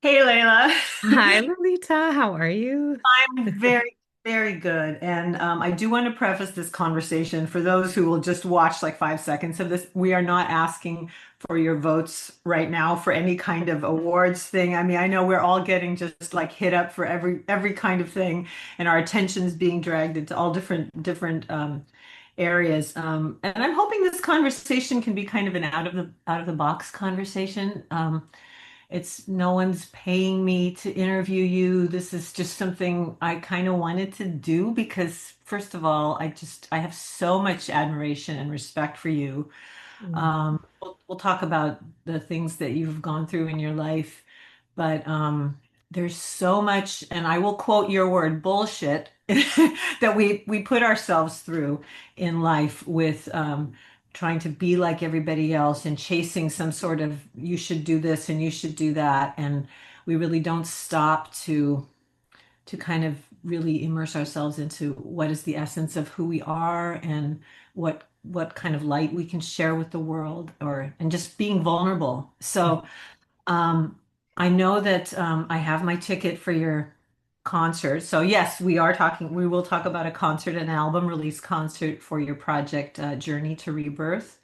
Hey Layla. Hi, Lolita. How are you? I'm very, very good. And I do want to preface this conversation for those who will just watch like 5 seconds of this. We are not asking for your votes right now for any kind of awards thing. I mean, I know we're all getting just like hit up for every kind of thing, and our attention's being dragged into all different areas. And I'm hoping this conversation can be kind of an out of the box conversation. It's no one's paying me to interview you. This is just something I kind of wanted to do because, first of all, I have so much admiration and respect for you. Mm. We'll talk about the things that you've gone through in your life, but there's so much, and I will quote your word, bullshit, that we put ourselves through in life with trying to be like everybody else and chasing some sort of you should do this and you should do that, and we really don't stop to kind of really immerse ourselves into what is the essence of who we are and what kind of light we can share with the world or and just being vulnerable. So um, I know that I have my ticket for your concert. So yes, we will talk about a concert, an album release concert for your project Journey to Rebirth.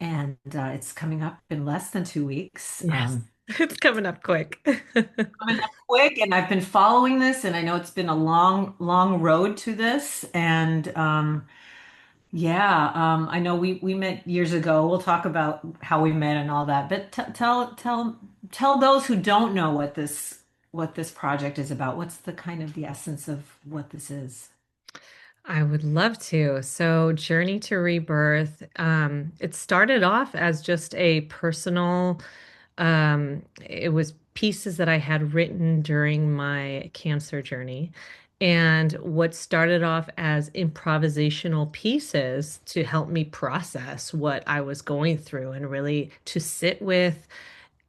And it's coming up in less than 2 weeks. Yes, it's coming up quick. Coming up quick, and I've been following this, and I know it's been a long, long road to this. And yeah, I know we met years ago. We'll talk about how we met and all that. But tell those who don't know what this project is about. What's the kind of the essence of what this is? I would love to. So, Journey to Rebirth, it started off as just a personal, it was pieces that I had written during my cancer journey. And what started off as improvisational pieces to help me process what I was going through and really to sit with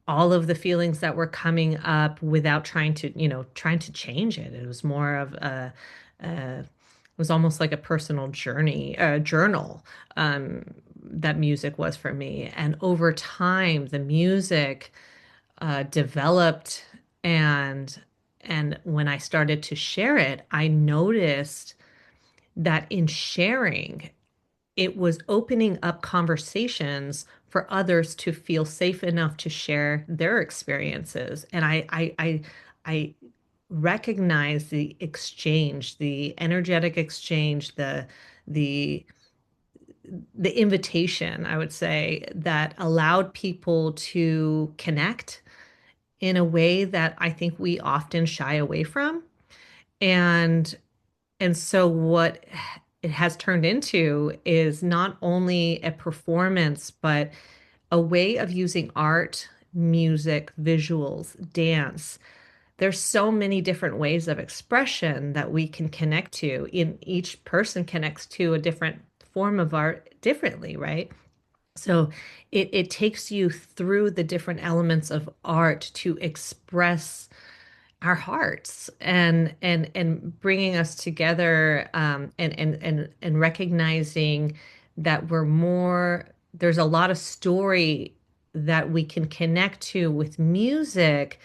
all of the feelings that were coming up without trying to change it. It was more of it was almost like a personal journey, a journal, that music was for me. And over time, the music developed, and and when I started to share it, I noticed that in sharing it was opening up conversations for others to feel safe enough to share their experiences. And I recognize the exchange, the energetic exchange, the the invitation, I would say, that allowed people to connect in a way that I think we often shy away from. And and so what it has turned into is not only a performance, but a way of using art, music, visuals, dance. There's so many different ways of expression that we can connect to. In each person connects to a different form of art differently, right? So it takes you through the different elements of art to express our hearts and bringing us together, and recognizing that we're more there's a lot of story that we can connect to with music,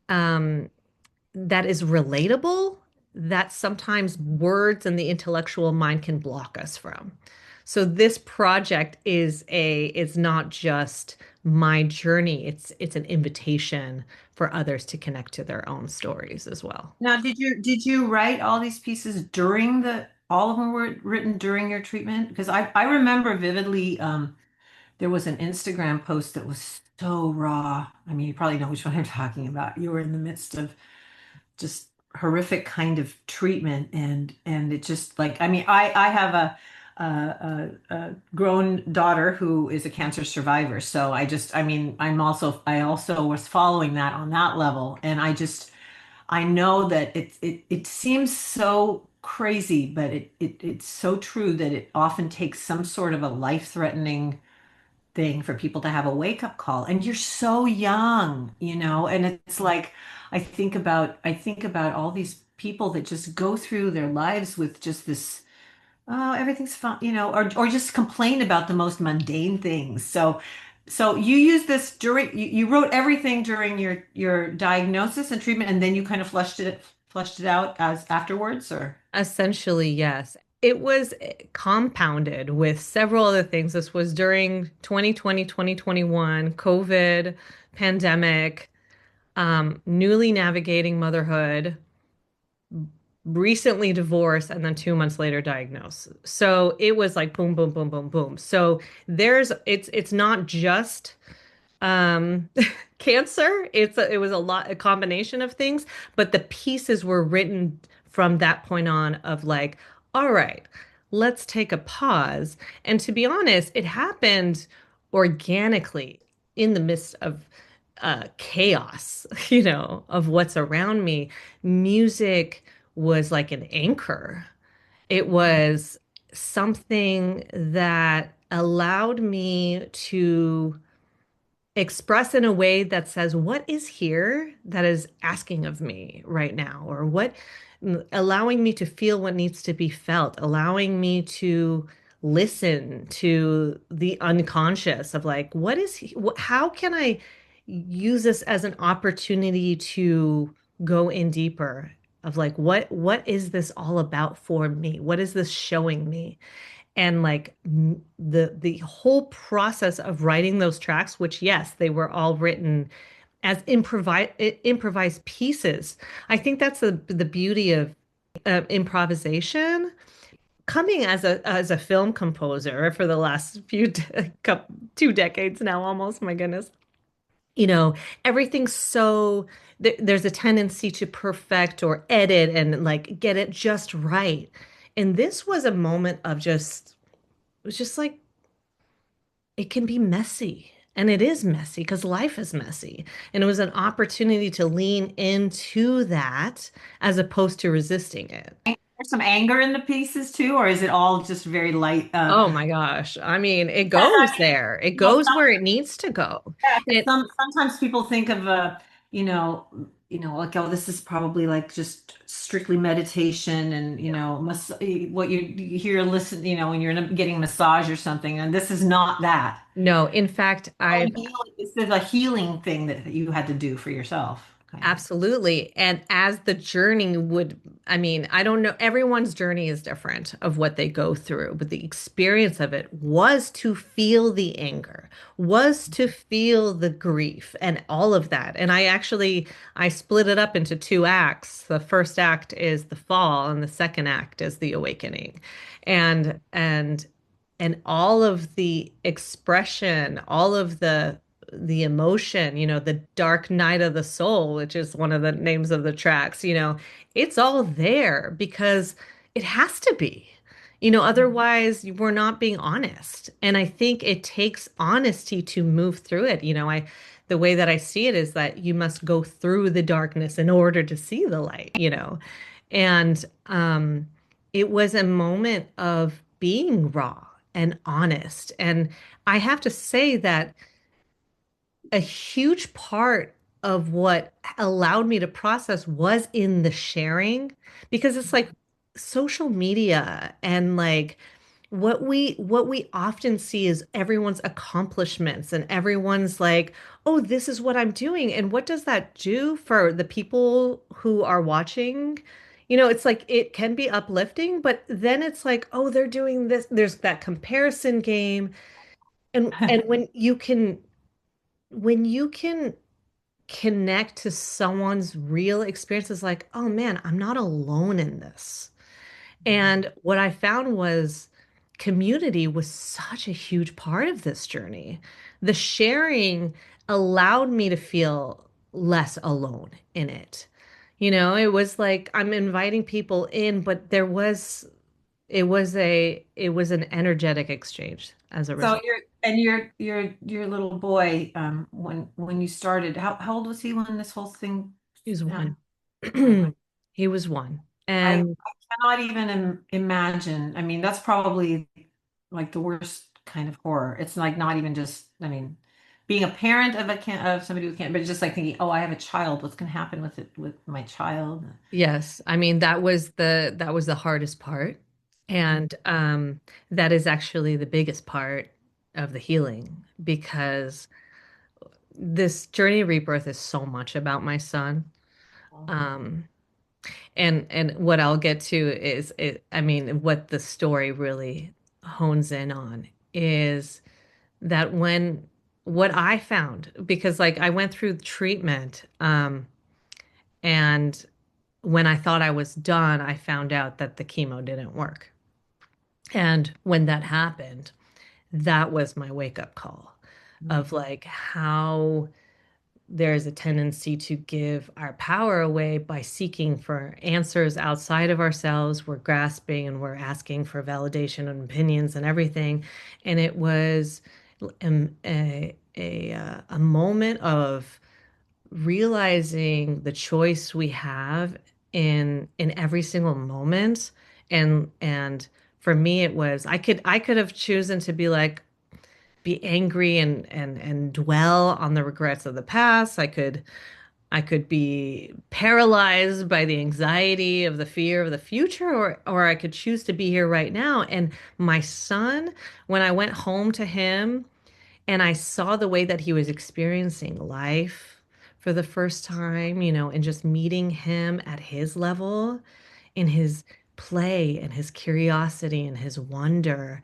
um, that is relatable, that sometimes words and the intellectual mind can block us from. So this project is not just my journey, it's an invitation for others to connect to their own stories as well. Now, did you write all these pieces during the all of them were written during your treatment? Because I remember vividly there was an Instagram post that was so raw. I mean, you probably know which one I'm talking about. You were in the midst of just horrific kind of treatment and it just like I mean I have a grown daughter who is a cancer survivor, so I mean I also was following that on that level, and I know that it seems so crazy, but it's so true that it often takes some sort of a life-threatening thing for people to have a wake-up call. And you're so young, and it's like I think about all these people that just go through their lives with just this, oh, everything's fine, or just complain about the most mundane things. So So you use this during you wrote everything during your diagnosis and treatment, and then you kind of fleshed it out as afterwards, or Essentially, yes. It was compounded with several other things. This was during 2020, 2021, COVID, pandemic, newly navigating motherhood, recently divorced, and then 2 months later diagnosed. So it was like boom, boom, boom, boom, boom. So it's not just um cancer. It was a combination of things, but the pieces were written from that point on of like, all right, let's take a pause. And to be honest, it happened organically in the midst of chaos, of what's around me. Music was like an anchor. It was something that allowed me to express in a way that says, what is here that is asking of me right now? Or allowing me to feel what needs to be felt, allowing me to listen to the unconscious of like, how can I use this as an opportunity to go in deeper of like, what is this all about for me? What is this showing me? And like the whole process of writing those tracks, which yes, they were all written as improvised pieces. I think that's the beauty of improvisation. Coming as a film composer for the last 2 decades now, almost, my goodness. You know, everything's so there's a tendency to perfect or edit and like get it just right. And this was a moment of just it was just like it can be messy. And it is messy because life is messy. And it was an opportunity to lean into that as opposed to resisting it. there's some anger in the pieces too, or is it all just very light? Oh my gosh. I mean, it goes there. It You know, goes where it needs to go. yeah, And 'cause sometimes people think of you know, like, oh, this is probably like just strictly meditation and, what you hear, listen, when you're getting a massage or something, and this is not that. no, in fact, I've This is a healing thing that you had to do for yourself, kind of. absolutely. And as the journey would, I mean, I don't know, everyone's journey is different of what they go through, but the experience of it was to feel the anger, was to feel the grief and all of that. And I split it up into two acts. The first act is the fall, and the second act is the awakening. And all of the expression, all of the emotion, the dark night of the soul, which is one of the names of the tracks, it's all there because it has to be. Otherwise we're not being honest. And I think it takes honesty to move through it. The way that I see it is that you must go through the darkness in order to see the light. And it was a moment of being raw and honest. And I have to say that a huge part of what allowed me to process was in the sharing because it's like social media and like what we often see is everyone's accomplishments and everyone's like, oh, this is what I'm doing. And what does that do for the people who are watching? It's like it can be uplifting, but then it's like, oh, they're doing this. There's that comparison game. And when you can connect to someone's real experiences like, oh man, I'm not alone in this. And what I found was community was such a huge part of this journey. The sharing allowed me to feel less alone in it. It was like I'm inviting people in, but it was an energetic exchange as a So result. your little boy, when you started, how old was he when this whole thing He was happened? one. Oh my, He was one. I And cannot even imagine. I mean, that's probably like the worst kind of horror. It's like not even just, I mean, being a parent of of somebody who can't, but just like thinking, oh, I have a child. What's going to happen with it with my child? yes, I mean that was the hardest part. And that is actually the biggest part. of the healing because this journey of rebirth is so much about my son. Um, and what I'll get to is I mean, what the story really hones in on is that when what I found, because like I went through treatment, and when I thought I was done, I found out that the chemo didn't work. And when that happened, that was my wake up call of like how there's a tendency to give our power away by seeking for answers outside of ourselves. We're grasping and we're asking for validation and opinions and everything. And it was a moment of realizing the choice we have in every single moment. And for me, it was I could have chosen to be like, be angry and dwell on the regrets of the past. I could be paralyzed by the anxiety of the fear of the future, or I could choose to be here right now. And my son, when I went home to him and I saw the way that he was experiencing life for the first time, and just meeting him at his level, in his play and his curiosity and his wonder,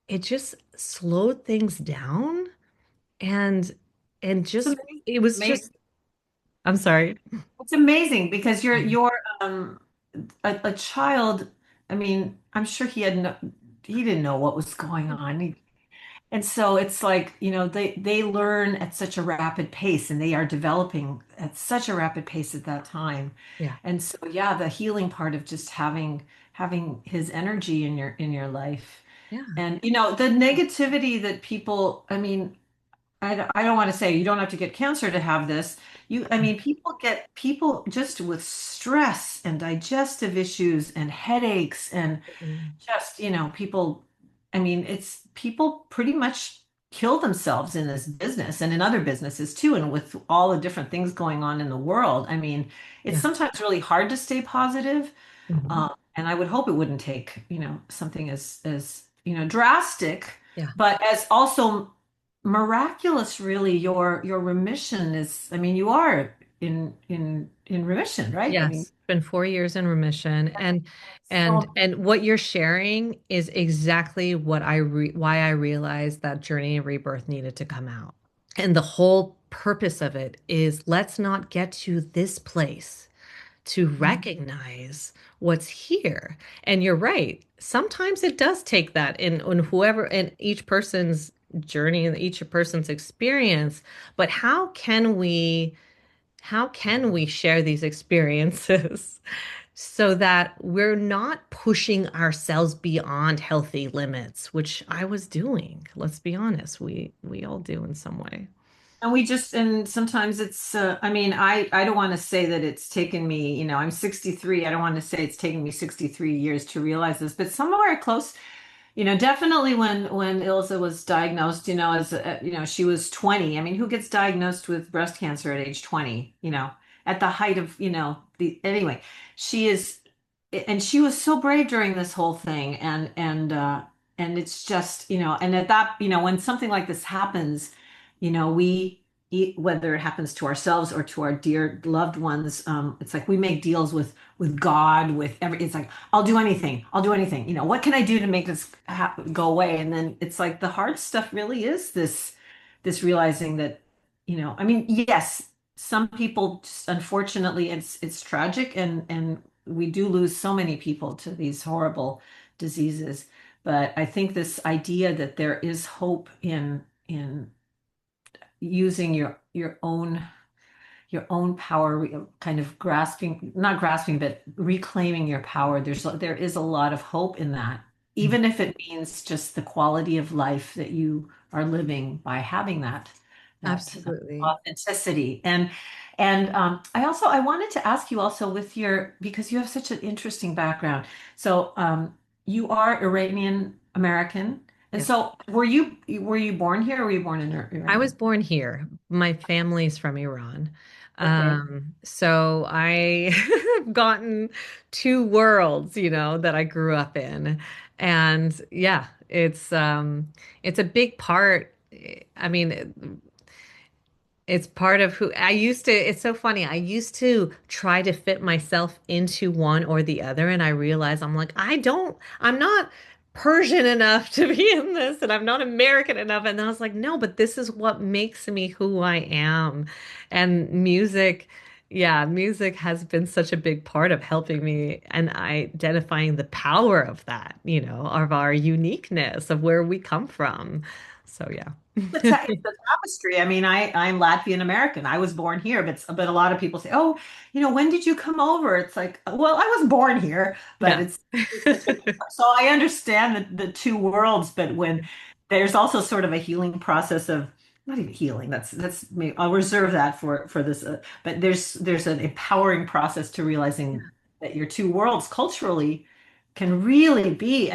it just slowed things down and It's just it was amazing. just I'm sorry. It's amazing because um a child. I mean, I'm sure he didn't know what was going on. And so it's like, they learn at such a rapid pace and they are developing at such a rapid pace at that time. Yeah. And so yeah, the healing part of just having his energy in your life. Yeah. And the negativity that people, I mean, I don't want to say you don't have to get cancer to have this. I mean, people just with stress and digestive issues and headaches and Absolutely. just, people, I mean, it's people pretty much kill themselves in this business and in other businesses too. And with all the different things going on in the world, I mean, it's Yeah. sometimes really hard to stay positive. Mhm. And I would hope it wouldn't take, something as, drastic, Yeah. but as also miraculous, really. Your remission is, I mean, you are in remission, right? I mean, Yes. Been 4 years in remission, and and so and what you're sharing is exactly why I realized that journey of rebirth needed to come out. And the whole purpose of it is let's not get to this place to recognize what's here. And you're right. Sometimes it does take that in whoever in each person's journey and each person's experience. But how can we share these experiences so that we're not pushing ourselves beyond healthy limits, which I was doing. Let's be honest, we all do in some way. And and sometimes it's, I mean, I don't want to say that it's taken me, I'm 63. I don't want to say it's taken me 63 years to realize this, but somewhere close. Definitely when Ilsa was diagnosed, she was 20. I mean, who gets diagnosed with breast cancer at age 20, at the height of, anyway, she is, and she was so brave during this whole thing. And it's just, and at that, when something like this happens, whether it happens to ourselves or to our dear loved ones, it's like we make deals with God, with it's like, I'll do anything. I'll do anything. What can I do to make this go away? And then it's like the hard stuff really is this realizing that, I mean, yes, some people just, unfortunately, it's tragic, and we do lose so many people to these horrible diseases. But I think this idea that there is hope in using your own power, kind of grasping, not grasping, but reclaiming your power. There is a lot of hope in that, Mm. even if it means just the quality of life that you are living by having that Absolutely. authenticity. And I wanted to ask you also because you have such an interesting background. So you are Iranian American. And Yes. so were you born here or were you born in I was Iran? born here. My family's from Iran. Okay. So I have gotten two worlds, that I grew up in. And yeah, It's a big part. I mean, it's part of who I used to. It's so funny. I used to try to fit myself into one or the other, and I realized I'm not Persian enough to be in this, and I'm not American enough. And I was like, no, but this is what makes me who I am. And music, yeah, music has been such a big part of helping me and identifying the power of that, of our uniqueness, of where we come from. So, yeah. It's the tapestry. I mean, I'm Latvian American. I was born here, but a lot of people say, "Oh, when did you come over?" It's like, well, I was born here, but Yeah. it's such a so I understand the two worlds, but when there's also sort of a healing process of not even healing. That's maybe I'll reserve that for this, but there's an empowering process to realizing that your two worlds culturally can really be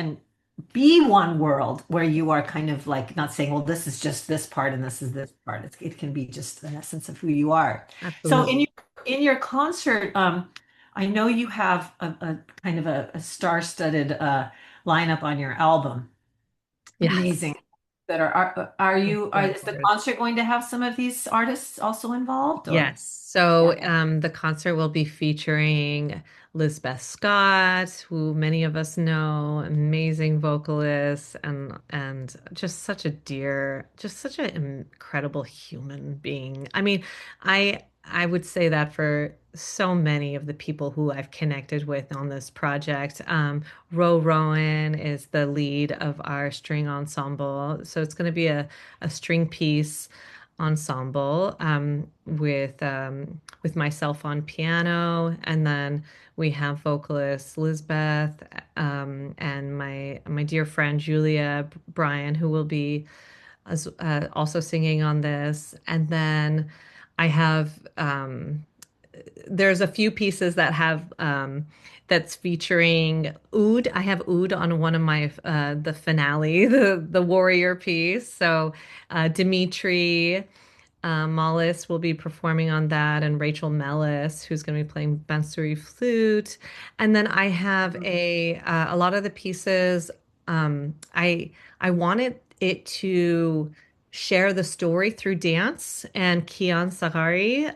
one world where you are kind of like not saying, well, this is just this part and this is this part. It can be just an essence of who you are. So Absolutely. in your concert, I know you have a kind of a star-studded lineup on your album. Yes. Amazing. That are I'm you so is the honored. concert going to have some of these artists also involved or? Yes. So Yeah. the concert will be featuring Lisbeth Scott, who many of us know, amazing vocalist and just such a dear, just such an incredible human being. I mean, I would say that for so many of the people who I've connected with on this project. Ro Rowan is the lead of our string ensemble. So it's going to be a string piece ensemble with myself on piano, and then we have vocalist Lisbeth and my dear friend Julia Bryan, who will be also singing on this. And then I have there's a few pieces that have that's featuring oud. I have oud on one of my the finale, the warrior piece. So Dimitri Mollis will be performing on that, and Rachel Mellis, who's going to be playing Bansuri flute. And then I have a lot of the pieces. I wanted it to share the story through dance, and Kian Sahari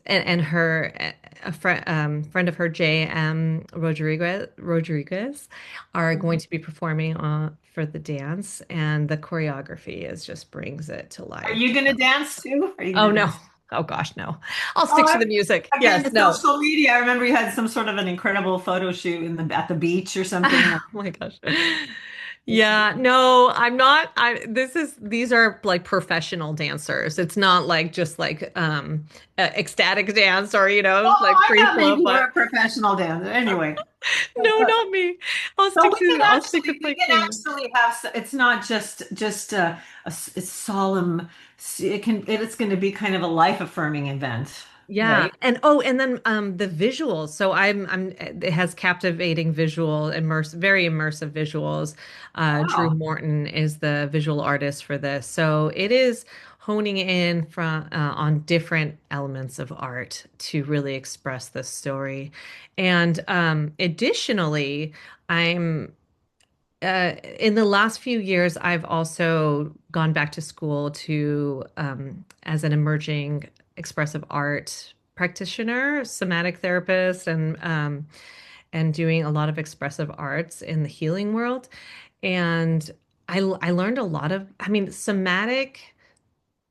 and her friend of her J.M. Rodriguez are going to be performing for the dance, and the choreography is just brings it to Are life. you going to dance too? Are you going Oh to no. dance? Oh gosh, no. I'll Oh, stick to the music. again, Yes, the no. social media. I remember you had some sort of an incredible photo shoot at the beach or something. Oh my gosh. Yeah, no, I'm not. These are like professional dancers. It's not like just like ecstatic dance or like Oh, I free thought flow, maybe you were but a professional dancer. Anyway, no, not me. so I'll stick to we my can piano. actually have. It's not just it's solemn. It's going to be kind of a life affirming event, Yeah. right? And and then the visuals. So I'm it has captivating visual, very immersive visuals. Drew Wow. Morton is the visual artist for this. So it is honing in from on different elements of art to really express this story. And additionally, I'm in the last few years, I've also gone back to school to as an emerging expressive art practitioner, somatic therapist, and doing a lot of expressive arts in the healing world. And I learned a lot of, I mean, somatic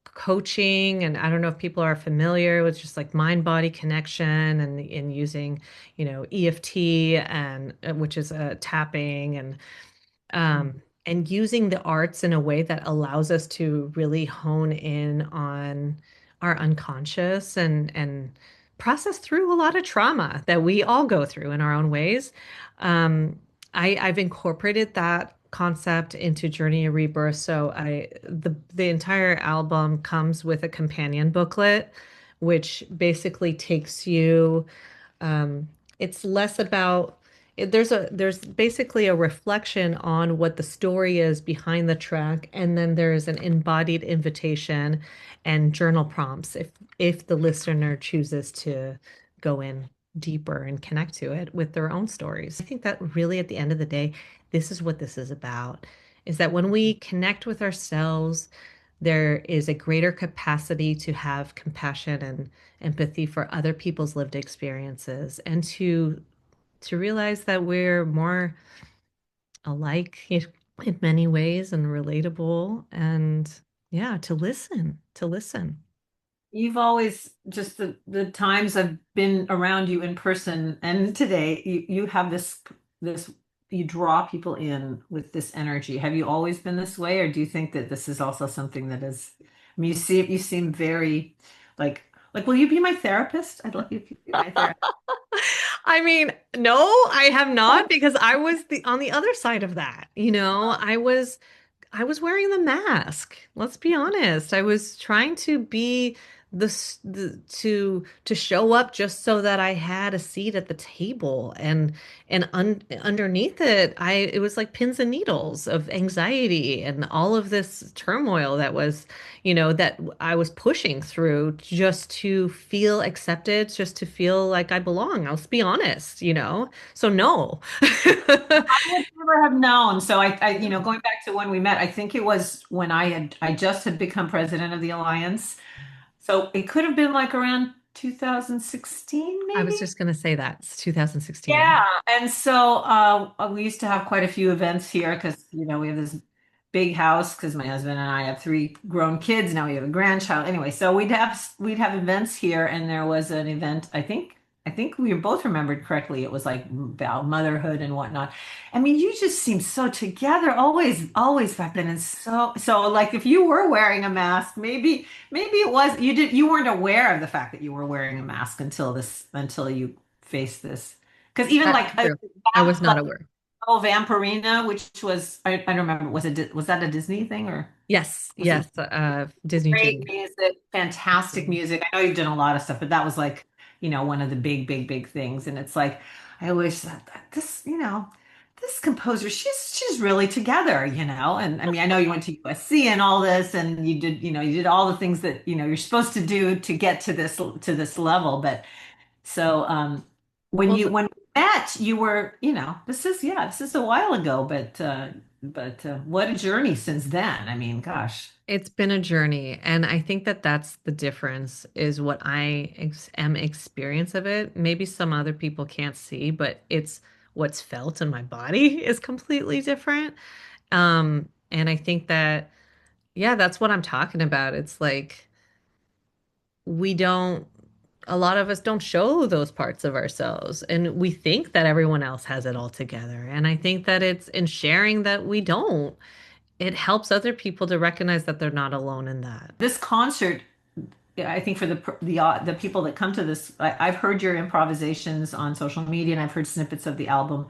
coaching, and I don't know if people are familiar with just like mind-body connection and in using, EFT and which is tapping and using the arts in a way that allows us to really hone in on our unconscious and process through a lot of trauma that we all go through in our own ways. Um, I've incorporated that concept into Journey of Rebirth. So the entire album comes with a companion booklet, which basically takes you it's less about there's basically a reflection on what the story is behind the track, and then there's an embodied invitation and journal prompts if the listener chooses to go in deeper and connect to it with their own stories. I think that really at the end of the day, this is what this is about, is that when we connect with ourselves, there is a greater capacity to have compassion and empathy for other people's lived experiences and to realize that we're more alike in many ways and relatable and yeah, to listen. You've always just the times I've been around you in person and today, you have this you draw people in with this energy. Have you always been this way, or do you think that this is also something that is, I mean, you seem very like will you be my therapist? I'd love you to be my therapist. I mean, no, I have not because I was the on the other side of that. I was wearing the mask. Let's be honest. I was trying to be to show up just so that I had a seat at the table and underneath it it was like pins and needles of anxiety and all of this turmoil that was, that I was pushing through just to feel accepted, just to feel like I belong. Let's be honest. So no. Would never have known. So going back to when we met, I think it was when I just had become president of the Alliance. So it could have been like around 2016, I was maybe. just gonna say that. It's 2016. Yeah, and so we used to have quite a few events here because we have this big house because my husband and I have three grown kids. Now we have a grandchild. Anyway, so we'd have events here, and there was an event. I think we both remembered correctly. It was like about motherhood and whatnot. I mean, you just seem so together, always back then, and so like if you were wearing a mask, maybe it was you weren't aware of the fact that you were wearing a mask until you face this. Because even That's like true. I was not like aware. oh Vampirina, which was I don't remember, was that a Disney thing or Yes, was it yes. Disney great Junior. music, fantastic music? I know you've done a lot of stuff, but that was like, one of the big things. And it's like I always thought that this composer, she's really together. And I mean, I know you went to USC and all this, and you did all the things that you're supposed to do to get to this level, but so Well, when we met, you were, this is a while ago, but what a journey since then. I mean, gosh. it's been a journey, and I think that that's the difference is what I ex am experience of it. Maybe some other people can't see, but it's what's felt in my body is completely different. And I think that, yeah, that's what I'm talking about. It's like we don't, a lot of us don't show those parts of ourselves, and we think that everyone else has it all together. And I think that it's in sharing that we don't, it helps other people to recognize that they're not alone in that. This concert, yeah, I think for the people that come to this, I've heard your improvisations on social media, and I've heard snippets of the album.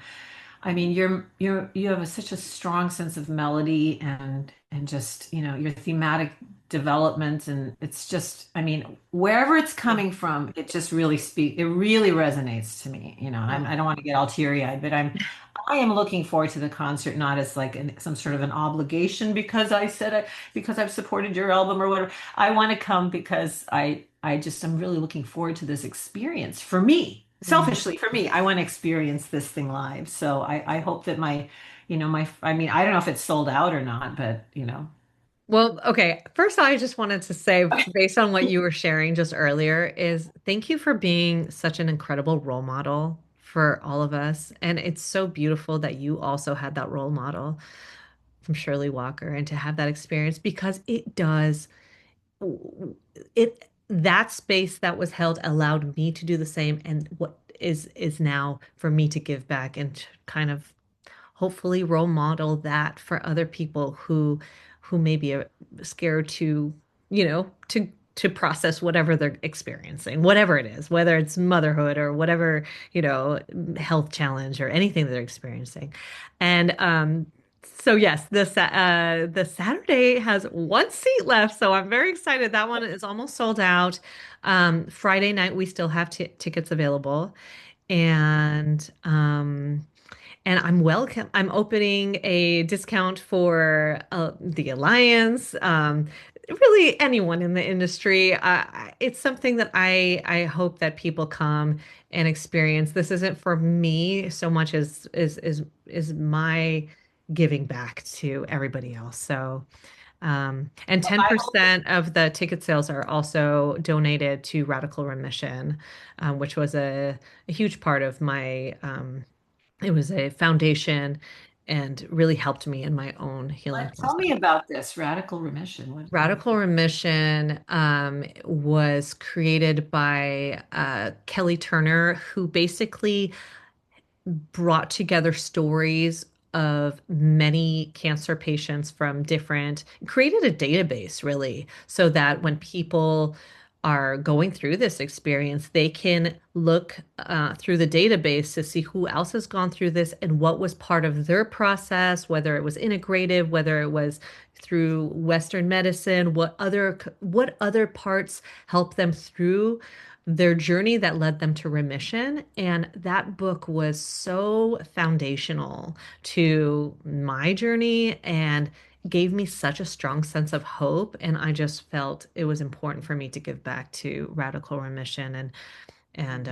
I mean, you have such a strong sense of melody and just, your thematic development, and it's just, I mean, wherever it's coming from, it really resonates to me, and Oh. I don't want to get all teary-eyed, but I am looking forward to the concert, not as like some sort of an obligation because I've supported your album or whatever. I want to come because I'm really looking forward to this experience for me. Mm. Selfishly, for me, I want to experience this thing live. So I hope that I mean, I don't know if it's sold out or not, but. Well, okay. First, I just wanted to say, based on what you were sharing just earlier, is thank you for being such an incredible role model for all of us. And it's so beautiful that you also had that role model from Shirley Walker and to have that experience because it does it that space that was held allowed me to do the same and what is now for me to give back and to kind of hopefully role model that for other people who may be scared to, to process whatever they're experiencing, whatever it is, whether it's motherhood or whatever, health challenge or anything that they're experiencing. And so yes, the Saturday has one seat left, so I'm very excited. That one is almost sold out. Friday night we still have tickets available, and I'm opening a discount for the Alliance. really anyone in the industry. It's something that I hope that people come and experience. This isn't for me so much as is my giving back to everybody else. So, and I hope 10% of the ticket sales are also donated to Radical Remission, which was a huge part of my, it was a foundation and really helped me in my own healing tell process. me about this radical remission. Radical Remission was created by Kelly Turner, who basically brought together stories of many cancer patients from different, created a database really, so that when people are going through this experience, they can look through the database to see who else has gone through this and what was part of their process, whether it was integrative, whether it was through Western medicine, what other parts help them through their journey that led them to remission. And that book was so foundational to my journey and gave me such a strong sense of hope. And I just felt it was important for me to give back to Radical Remission. And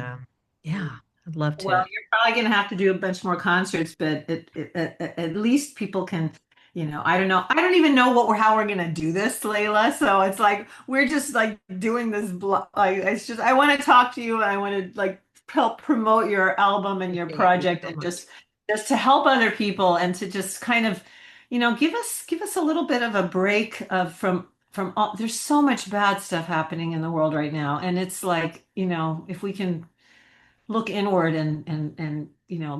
yeah, I'd love Well, to. you're probably going to have to do a bunch more concerts, but at least people can, I don't know. I don't even know how we're going to do this, Layla. So it's like we're just like doing this. Like it's just I want to talk to you, and I want to like help promote your album and your Appreciate you project, so and much. just to help other people, and to just kind of, give us a little bit of a break of from all. There's so much bad stuff happening in the world right now, and it's like, if we can look inward and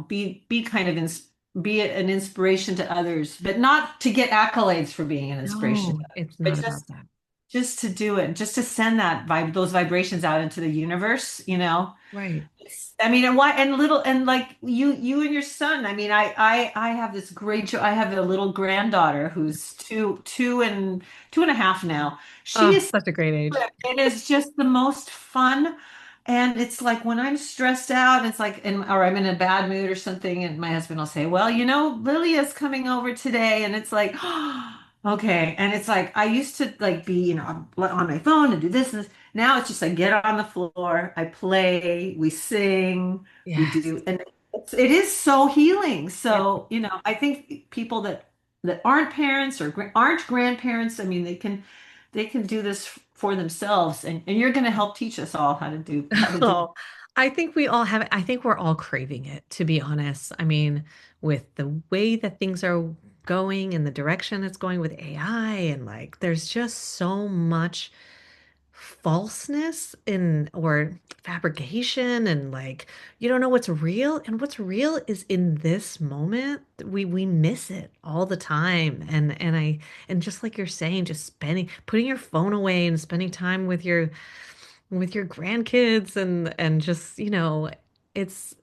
be kind of be an inspiration to others, but not to get accolades for being an inspiration No, to others, it's but not about just that. just to do it, just to send those vibrations out into the universe. Right. I mean, and why, and little, and like you and your son. I mean, I have this great joy. I have a little granddaughter who's two and a half now. She Oh, is such a great age. it is just the most fun. And it's like when I'm stressed out, it's like, or I'm in a bad mood or something, and my husband will say, well, Lilia's coming over today. And it's like, okay. And it's like, I used to like be, on my phone and do this and this. Now it's just like, get on the floor, I play, we sing, we Yes. do. And it is so healing. It, So, I think people that aren't parents or aren't grandparents, I mean, they can do this for themselves, and you're going to help teach us all how to do oh, I think we all have it. I think we're all craving it, to be honest. I mean, with the way that things are going and the direction it's going with AI, and like there's just so much falseness in or fabrication, and like you don't know what's real, and what's real is in this moment. We miss it all the time. And just like you're saying, just putting your phone away and spending time with your grandkids, and just, it's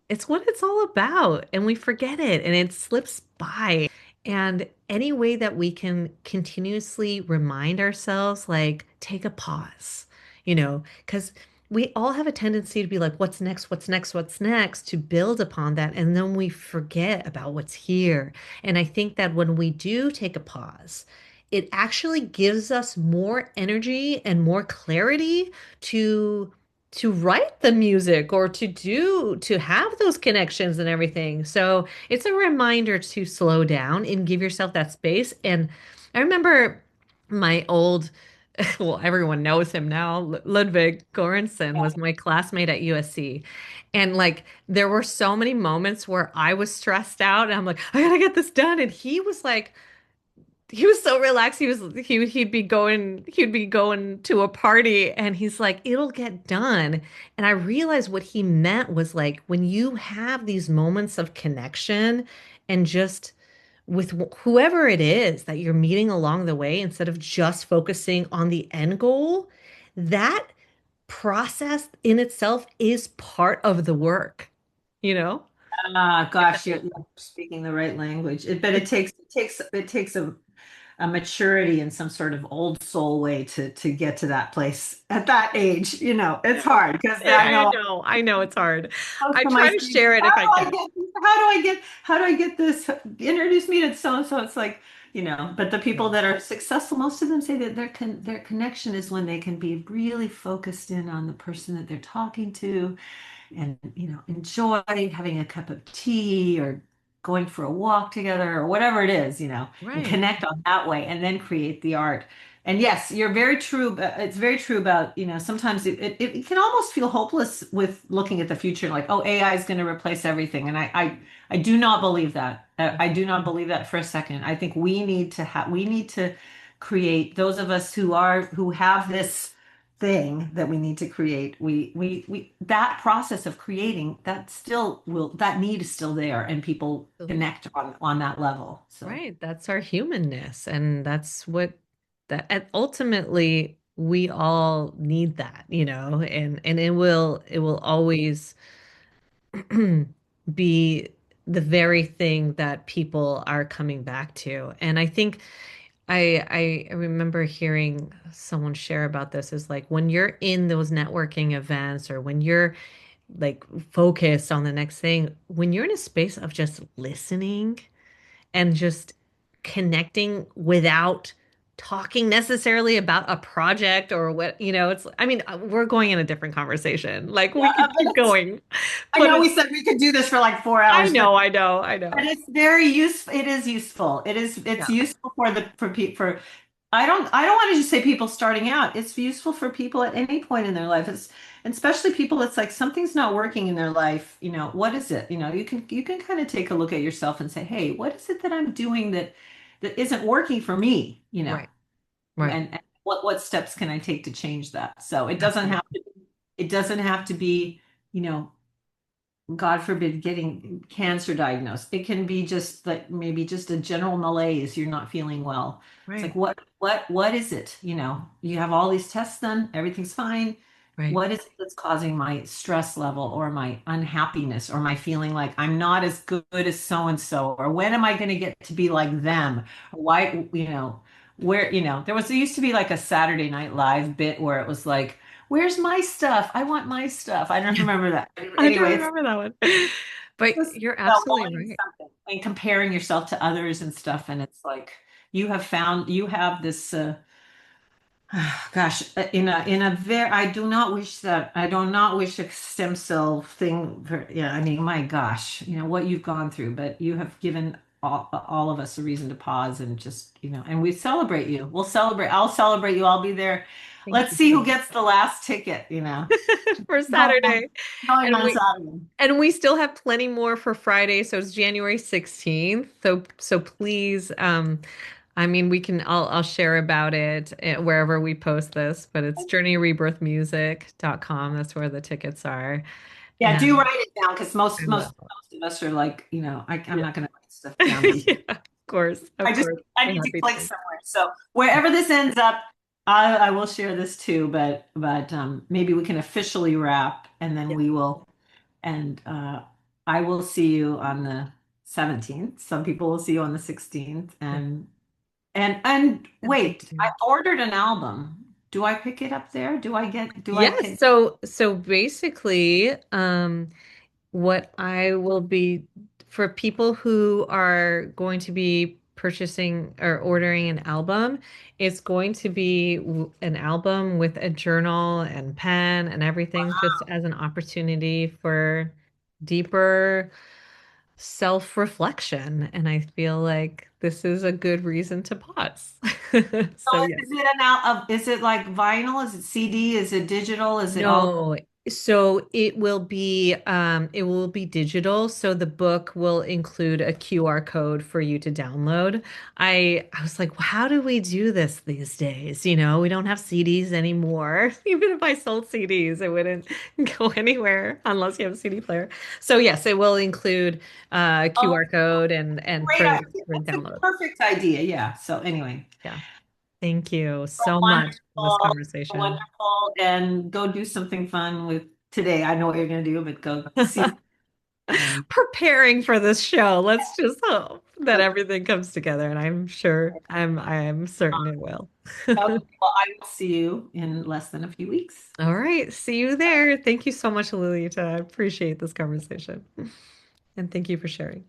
it's what it's all about, and we forget it and it slips by. And any way that we can continuously remind ourselves, like, take a pause, because we all have a tendency to be like, what's next, what's next, what's next, to build upon that, and then we forget about what's here. And I think that when we do take a pause, it actually gives us more energy and more clarity to write the music, or to have those connections and everything. So it's a reminder to slow down and give yourself that space. And I remember my old, well, everyone knows him now, Ludwig Göransson was my classmate at USC. And like there were so many moments where I was stressed out and I'm like, I gotta get this done. And he was so relaxed. He'd be going to a party, and he's like, it'll get done. And I realized what he meant was like when you have these moments of connection and just with whoever it is that you're meeting along the way, instead of just focusing on the end goal, that process in itself is part of the work, you know? Ah, If that gosh, you're, makes you're sense. speaking the right language. But it It, takes a maturity and some sort of old soul way to get to that place at that age. It's hard because I I know I know it's hard. close I to my try to students. share it if I can. How do I get this? Introduce me to so and so. It's like, But the Yeah. people that are successful, most of them say that their connection is when they can be really focused in on the person that they're talking to and enjoy having a cup of tea or going for a walk together or whatever it is, and Right. connect on that way and then create the art. And yes, you're very true. It's very true about, sometimes it can almost feel hopeless with looking at the future, like, oh, AI is going to replace everything. And I do not believe that. I do not believe that for a second. I think we need to create, those of us who have this thing that we need to create, that process of creating, that need is still there, and people Absolutely. connect on that level. So Right. That's our humanness. And that's what and ultimately we all need that, and it will always be the very thing that people are coming back to. And I think I remember hearing someone share about this is like when you're in those networking events or when you're like focused on the next thing, when you're in a space of just listening and just connecting without talking necessarily about a project or what, I mean, we're going in a different conversation. Like yeah, we could keep going, I but know it's, we said we could do this for like four I hours, but know, I know, I but know. it's very useful. It is useful. It's Yeah, useful for I don't want to just say people starting out. It's useful for people at any point in their life. It's and especially people it's like something's not working in their life, what is it? You can kind of take a look at yourself and say, "Hey, what is it that I'm doing that isn't working for me?" right, right. And what steps can I take to change that? So Absolutely. it doesn't have to be, you know, God forbid, getting cancer diagnosed. It can be just like maybe just a general malaise. You're not feeling well. It's like, Right, what is it? You have all these tests done, everything's fine. right. What is it that's causing my stress level or my unhappiness or my feeling like I'm not as good as so and so? Or when am I going to get to be like them? Or why, there used to be like a Saturday Night Live bit where it was like, where's my stuff? I want my stuff. I don't remember that. I don't Anyway, remember that one. But just you're about absolutely wanting right. something and comparing yourself to others and stuff. And it's like you have this gosh, in a very I do not wish a stem cell thing yeah, I mean, my gosh, what you've gone through, but you have given all of us a reason to pause and just, and we celebrate you. I'll celebrate you. I'll be there. Thank Let's you see so who much. gets the last ticket, For going on Saturday. going And on we Saturday. and we still have plenty more for Friday, so it's January 16th. So please, I mean I'll share about it wherever we post this, but it's journeyrebirthmusic.com. That's where the tickets are. Yeah, do And write it down because I most most will. most of us are like, I'm Yeah. not going to write stuff down because Yeah, of course. Of course. I We're need to happy click to. somewhere. So wherever this ends up, I will share this too. But maybe we can officially wrap, and then Yeah. we will. And I will see you on the 17th. Some people will see you on the 16th. Yeah. And And thank wait, I you. ordered an album. Do I pick it up there? Do I Yes. get? So basically, what I will be for people who are going to be purchasing or ordering an album, it's going to be an album with a journal and pen and everything, just as an opportunity for deeper self-reflection. And I feel like this is a good reason to pause. So So yeah. is it like vinyl? Is it CD? Is it digital? Is it all? No, so it will be digital. So the book will include a QR code for you to download. I was like, how do we do this these days? We don't have CDs anymore. Even if I sold CDs, it wouldn't go anywhere unless you have a CD player. So yes, it will include a Oh, QR code and great idea. for That's a download. perfect idea. Yeah. So anyway, Yeah. Thank you so much for this wonderful, conversation. wonderful. And go do something fun with today. I know what you're going to do, but go see. And Preparing for this show. Let's just hope that everything comes together, and I'm certain it will. okay, well, I will see you in less than a few weeks. All right, see you there. Thank you so much, Lolita. I appreciate this conversation. And thank you for sharing.